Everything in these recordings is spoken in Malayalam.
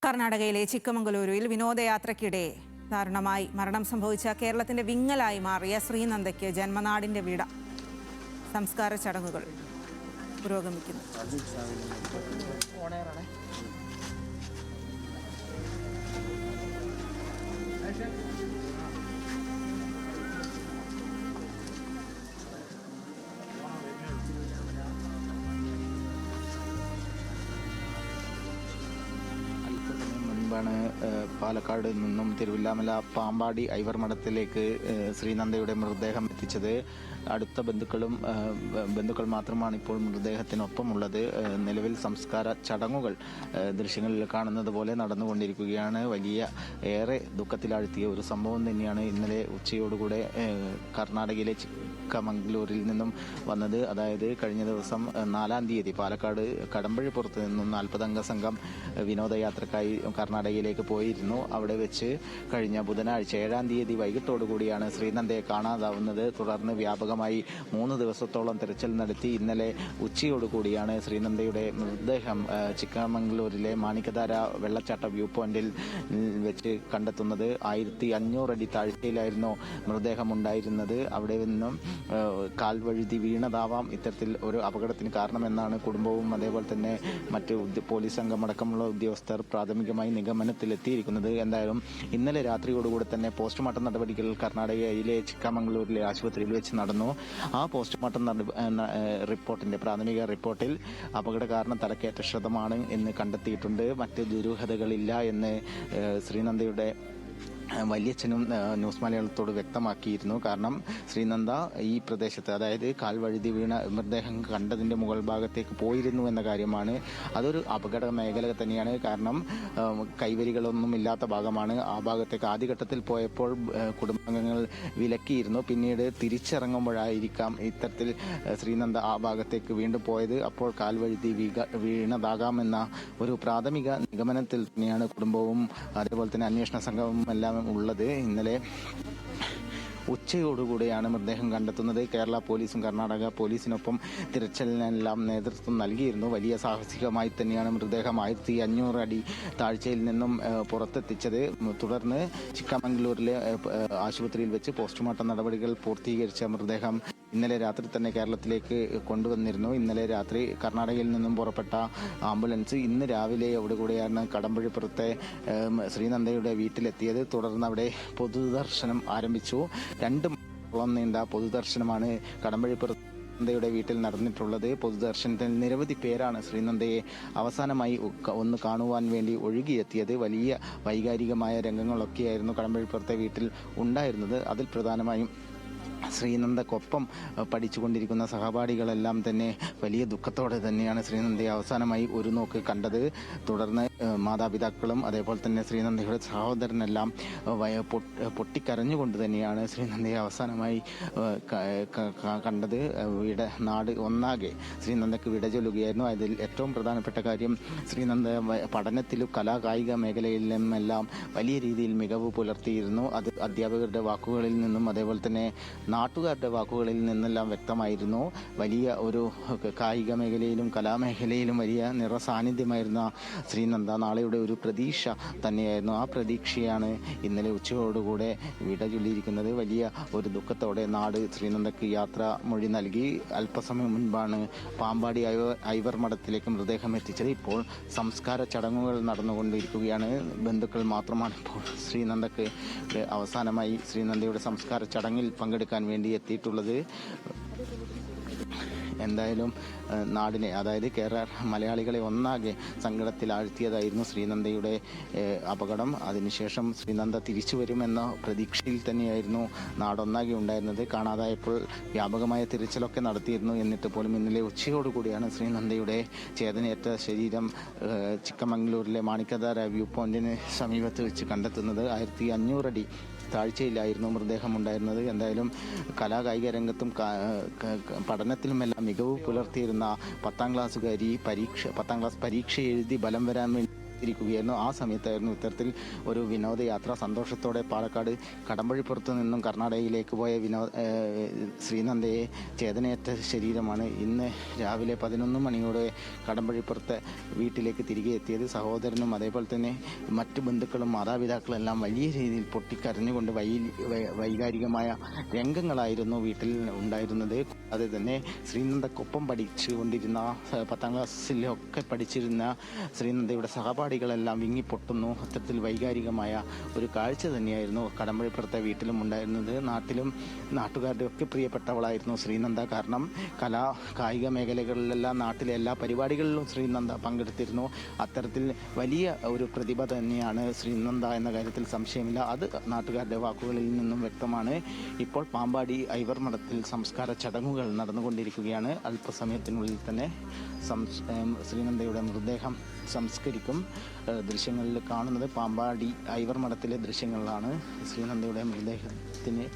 കർണാടകയിലെ ചിക്കമംഗലൂരുവിൽ വിനോദയാത്രയ്ക്കിടെ ദാരുണമായി മരണം സംഭവിച്ച കേരളത്തിന്റെ വിങ്ങലായി മാറിയ ശ്രീനന്ദയ്ക്ക് ജന്മനാടിന്റെ വിട. സംസ്കാര ചടങ്ങുകൾ പുരോഗമിക്കുന്നു. പാലക്കാട് നിന്നും തിരുവില്ലാമല പാമ്പാടി ഐവർ മഠത്തിലേക്ക് ശ്രീനന്ദയുടെ മൃതദേഹം എത്തിച്ചത്. അടുത്ത ബന്ധുക്കൾ മാത്രമാണ് ഇപ്പോൾ മൃതദേഹത്തിനൊപ്പമുള്ളത്. നിലവിൽ സംസ്കാര ചടങ്ങുകൾ ദൃശ്യങ്ങളിൽ കാണുന്നത് പോലെ നടന്നുകൊണ്ടിരിക്കുകയാണ്. ഏറെ ദുഃഖത്തിലാഴ്ത്തിയ ഒരു സംഭവം തന്നെയാണ് ഇന്നലെ ഉച്ചയോടുകൂടെ കർണാടകയിലെ ചിക്കമംഗലൂരിൽ നിന്നും വന്നത്. അതായത് കഴിഞ്ഞ ദിവസം 4-ാം തീയതി പാലക്കാട് കടമ്പഴിപ്പുറത്ത് നിന്നും 40-അംഗ സംഘം വിനോദയാത്രക്കായി കർണാടകയിലേക്ക് പോയിരുന്നു. അവിടെ വെച്ച് കഴിഞ്ഞ ബുധനാഴ്ച 7-ാം തീയതി വൈകിട്ടോടുകൂടിയാണ് ശ്രീനന്ദയെ കാണാതാവുന്നത്. തുടർന്ന് വ്യാപകമായി 3 ദിവസത്തോളം തെരച്ചിൽ നടത്തി ഇന്നലെ ഉച്ചയോടുകൂടിയാണ് ശ്രീനന്ദയുടെ മൃതദേഹം ചിക്കമംഗലൂരിലെ മാണിക്കധാര വെള്ളച്ചാട്ട വ്യൂ പോയിന്റിൽ വെച്ച് കണ്ടെത്തുന്നത്. 1500 അടി താഴ്ചയിലായിരുന്നു മൃതദേഹം ഉണ്ടായിരുന്നത്. അവിടെ നിന്നും കാൽവഴുതി വീണതാവാം ഇത്തരത്തിൽ ഒരു അപകടത്തിന് കാരണമെന്നാണ് കുടുംബവും അതേപോലെ തന്നെ മറ്റ് പോലീസ് സംഘം അടക്കമുള്ള ഉദ്യോഗസ്ഥർ പ്രാഥമികമായി നിഗമനത്തിലെത്തിയിരിക്കുന്നത്. എന്തായാലും ഇന്നലെ രാത്രിയോടുകൂടി തന്നെ പോസ്റ്റ്മോർട്ടം നടപടികൾ കർണാടകയിലെ ചിക്കമംഗലൂരിലെ ആശുപത്രിയിൽ വെച്ച് നടന്നു. ആ പോസ്റ്റ്മോർട്ടം പ്രാഥമിക റിപ്പോർട്ടിൽ അപകട കാരണം തലക്കേറ്റ ക്ഷതമാണ് എന്ന് കണ്ടെത്തിയിട്ടുണ്ട്. മറ്റ് ദുരൂഹതകളില്ല എന്ന് ശ്രീനന്ദയുടെ വലിയച്ഛനും ന്യൂസ് മലയാളത്തോട് വ്യക്തമാക്കിയിരുന്നു. കാരണം ശ്രീനന്ദ ഈ പ്രദേശത്ത്, അതായത് കാൽവഴുതി വീണ മൃതദേഹം കണ്ടതിന്റെ മുകൾ ഭാഗത്തേക്ക് പോയിരുന്നു എന്ന കാര്യമാണ്. അതൊരു അപകട മേഖല തന്നെയാണ്. കാരണം കൈവരികളൊന്നും ഇല്ലാത്ത ഭാഗമാണ്. ആ ഭാഗത്തേക്ക് ആദ്യഘട്ടത്തിൽ പോയപ്പോൾ കുടുംബാംഗങ്ങൾ വിലക്കിയിരുന്നു. പിന്നീട് തിരിച്ചിറങ്ങുമ്പോഴായിരിക്കാം ഇത്തരത്തിൽ ശ്രീനന്ദ ആ ഭാഗത്തേക്ക് വീണ്ടും പോയത്. അപ്പോൾ കാൽവഴുതി വീണതാകാമെന്ന ഒരു പ്രാഥമിക നിഗമനത്തിൽ തന്നെയാണ് കുടുംബവും അതേപോലെ തന്നെ അന്വേഷണ സംഘവും എല്ലാം ഉള്ളത്. ഇന്നലെ ഉച്ചയോടുകൂടിയാണ് മൃതദേഹം കണ്ടെത്തുന്നത്. കേരള പോലീസും കർണാടക പോലീസിനൊപ്പം തിരച്ചിലിനെല്ലാം നേതൃത്വം നൽകിയിരുന്നു. വലിയ സാഹസികമായി തന്നെയാണ് മൃതദേഹം 1500 അടി താഴ്ചയിൽ നിന്നും പുറത്തെത്തിച്ചത്. തുടർന്ന് ചിക്കമംഗലൂരിലെ ആശുപത്രിയിൽ വെച്ച് പോസ്റ്റ്മോർട്ടം നടപടികൾ പൂർത്തീകരിച്ച മൃതദേഹം ഇന്നലെ രാത്രി തന്നെ കേരളത്തിലേക്ക് കൊണ്ടുവന്നിരുന്നു. ഇന്നലെ രാത്രി കർണാടകയിൽ നിന്നും പുറപ്പെട്ട ആംബുലൻസ് ഇന്ന് രാവിലെയോടുകൂടിയാണ് കടമ്പഴിപ്പുറത്തെ ശ്രീനന്ദയുടെ വീട്ടിലെത്തിയത്. തുടർന്ന് അവിടെ പൊതുദർശനം ആരംഭിച്ചു. 2 മണിക്കൂറോളം നീണ്ട പൊതുദർശനമാണ് കടമ്പഴിപ്പുറത്തെ വീട്ടിൽ നടന്നിട്ടുള്ളത്. പൊതുദർശനത്തിൽ നിരവധി പേരാണ് ശ്രീനന്ദയെ അവസാനമായി ഒന്ന് കാണുവാൻ വേണ്ടി ഒഴുകിയെത്തിയത്. വലിയ വൈകാരികമായ രംഗങ്ങളൊക്കെയായിരുന്നു കടമ്പഴിപ്പുറത്തെ വീട്ടിൽ ഉണ്ടായിരുന്നത്. അതിൽ പ്രധാനമായും ശ്രീനന്ദക്കൊപ്പം പഠിച്ചുകൊണ്ടിരിക്കുന്ന സഹപാഠികളെല്ലാം തന്നെ വലിയ ദുഃഖത്തോടെ തന്നെയാണ് ശ്രീനന്ദയെ അവസാനമായി ഒരു നോക്ക് കണ്ടത്. തുടർന്ന് മാതാപിതാക്കളും അതേപോലെ തന്നെ ശ്രീനന്ദയുടെ സഹോദരനെല്ലാം പൊട്ടിക്കരഞ്ഞുകൊണ്ട് തന്നെയാണ് ശ്രീനന്ദയെ അവസാനമായി കണ്ടത്. നാട് ഒന്നാകെ ശ്രീനന്ദക്ക് വിട ചൊല്ലുകയായിരുന്നു. അതിൽ ഏറ്റവും പ്രധാനപ്പെട്ട കാര്യം ശ്രീനന്ദ പഠനത്തിലും കലാകായിക മേഖലയിലുമെല്ലാം വലിയ രീതിയിൽ മികവ് പുലർത്തിയിരുന്നു. അത് അധ്യാപകരുടെ വാക്കുകളിൽ നിന്നും അതേപോലെ തന്നെ നാട്ടുകാരുടെ വാക്കുകളിൽ നിന്നെല്ലാം വ്യക്തമായിരുന്നു. വലിയ ഒരു കായിക മേഖലയിലും കലാമേഖലയിലും വലിയ നിറസാന്നിധ്യമായിരുന്ന ശ്രീനന്ദ നാളെയുടെ ഒരു പ്രതീക്ഷ തന്നെയായിരുന്നു. ആ പ്രതീക്ഷയാണ് ഇന്നലെ ഉച്ചയോടുകൂടെ വിട ചൊല്ലിയിരിക്കുന്നത്. വലിയ ഒരു ദുഃഖത്തോടെ നാട് ശ്രീനന്ദക്ക് യാത്രാമൊഴി നൽകി. അല്പസമയം മുൻപാണ് പാമ്പാടി ഐവർ മഠത്തിലേക്ക് മൃതദേഹം എത്തിച്ചത്. ഇപ്പോൾ സംസ്കാര ചടങ്ങുകൾ നടന്നുകൊണ്ടിരിക്കുകയാണ്. ബന്ധുക്കൾ മാത്രമാണ് ഇപ്പോൾ ശ്രീനന്ദക്ക് അവസാനമായി ശ്രീനന്ദയുടെ സംസ്കാര ചടങ്ങിൽ പങ്കെടുക്കാൻ വേണ്ടി എത്തിയിട്ടുള്ളത്. എന്തായാലും നാടിനെ, അതായത് കേരള മലയാളികളെ ഒന്നാകെ സങ്കടത്തിലാഴ്ത്തിയതായിരുന്നു ശ്രീനന്ദയുടെ അപകടം. അതിനുശേഷം ശ്രീനന്ദ തിരിച്ചു വരുമെന്ന പ്രതീക്ഷയിൽ തന്നെയായിരുന്നു നാടൊന്നാകെ ഉണ്ടായിരുന്നത്. കാണാതായപ്പോൾ വ്യാപകമായ തിരച്ചിലൊക്കെ നടത്തിയിരുന്നു. എന്നിട്ട് പോലും ഇന്നലെ ഉച്ചയോടുകൂടിയാണ് ശ്രീനന്ദയുടെ ചേതനയേറ്റ ശരീരം ചിക്കമംഗലൂരിലെ മാണിക്കധാര വ്യൂ പോയിന്റിന് സമീപത്ത് വെച്ച് കണ്ടെത്തുന്നത്. 1500 അടി താഴ്ചയിലായിരുന്നു മൃതദേഹം ഉണ്ടായിരുന്നത്. എന്തായാലും കലാകായിക രംഗത്തും പഠനത്തിലുമെല്ലാം മികവ് പുലർത്തിയിരുന്ന 10-ാം ക്ലാസ്സുകാരി 10-ാം ക്ലാസ് പരീക്ഷ എഴുതി ബലം വരാൻ വേണ്ടി ഇരിക്കുകയായിരുന്നു. ആ സമയത്തായിരുന്നു ഇത്തരത്തിൽ ഒരു വിനോദയാത്ര സന്തോഷത്തോടെ പാലക്കാട് കടമ്പഴിപ്പുറത്ത് നിന്നും കർണാടകയിലേക്ക് പോയ ശ്രീനന്ദയെ ചേതനയേറ്റ ശരീരമാണ് ഇന്ന് രാവിലെ 11 മണിയോടെ കടമ്പഴിപ്പുറത്തെ വീട്ടിലേക്ക് തിരികെ എത്തിയത്. സഹോദരനും അതേപോലെ തന്നെ മറ്റു ബന്ധുക്കളും മാതാപിതാക്കളും എല്ലാം വലിയ രീതിയിൽ പൊട്ടിക്കരഞ്ഞുകൊണ്ട് വൈകാരികമായ രംഗങ്ങളായിരുന്നു വീട്ടിൽ ഉണ്ടായിരുന്നത്. കൂടാതെ തന്നെ ശ്രീനന്ദക്കൊപ്പം പഠിച്ചുകൊണ്ടിരുന്ന 10ാം ക്ലാസ്സിലൊക്കെ പഠിച്ചിരുന്ന ശ്രീനന്ദയുടെ സഹപാഠികളെല്ലാം വിങ്ങിപ്പൊട്ടുന്നു. അത്തരത്തിൽ വൈകാരികമായ ഒരു കാഴ്ച തന്നെയായിരുന്നു കടമ്പഴിപ്പുറത്തെ വീട്ടിലും ഉണ്ടായിരുന്നത്. നാട്ടിലും നാട്ടുകാരുടെ ഒക്കെ പ്രിയപ്പെട്ടവളായിരുന്നു ശ്രീനന്ദ. കാരണം കായിക മേഖലകളിലെല്ലാം നാട്ടിലെ എല്ലാ പരിപാടികളിലും ശ്രീനന്ദ പങ്കെടുത്തിരുന്നു. അത്തരത്തിൽ വലിയ ഒരു പ്രതിഭ തന്നെയാണ് ശ്രീനന്ദ എന്ന കാര്യത്തിൽ സംശയമില്ല. അത് നാട്ടുകാരുടെ വാക്കുകളിൽ നിന്നും വ്യക്തമാണ്. ഇപ്പോൾ പാമ്പാടി ഐവർ മഠത്തിൽ സംസ്കാര ചടങ്ങുകൾ നടന്നുകൊണ്ടിരിക്കുകയാണ്. അല്പസമയത്തിനുള്ളിൽ തന്നെ ശ്രീനന്ദയുടെ മൃതദേഹം സംസ്കരിക്കും. ദൃശ്യങ്ങളിൽ കാണുന്നത് പാമ്പാടി ഐവർ മഠത്തിലെ ദൃശ്യങ്ങളിലാണ്. ശ്രീനന്ദയുടെ മൃതദേഹത്തിന്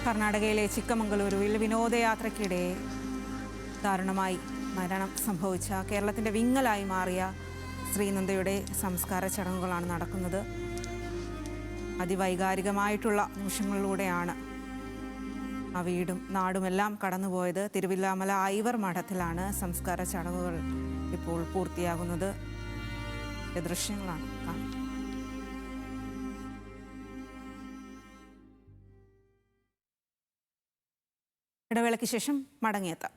കർണാടകയിലെ ചിക്കമംഗളൂരുവിൽ വിനോദയാത്രയ്ക്കിടെ ദാരുണമായി മരണം സംഭവിച്ച കേരളത്തിൻ്റെ വിങ്ങലായി മാറിയ ശ്രീനന്ദയുടെ സംസ്കാര ചടങ്ങുകളാണ് നടക്കുന്നത്. അതിവൈകാരികമായിട്ടുള്ള നിമിഷങ്ങളിലൂടെയാണ് ആ വീടും നാടുമെല്ലാം കടന്നുപോയത്. തിരുവില്ലാമല ഐവർ മഠത്തിലാണ് സംസ്കാര ചടങ്ങുകൾ ഇപ്പോൾ പൂർത്തിയാകുന്നത്. ദൃശ്യങ്ങളാണ് കാണുന്നത്. ഇടവേളയ്ക്ക് ശേഷം മടങ്ങിയെത്താം.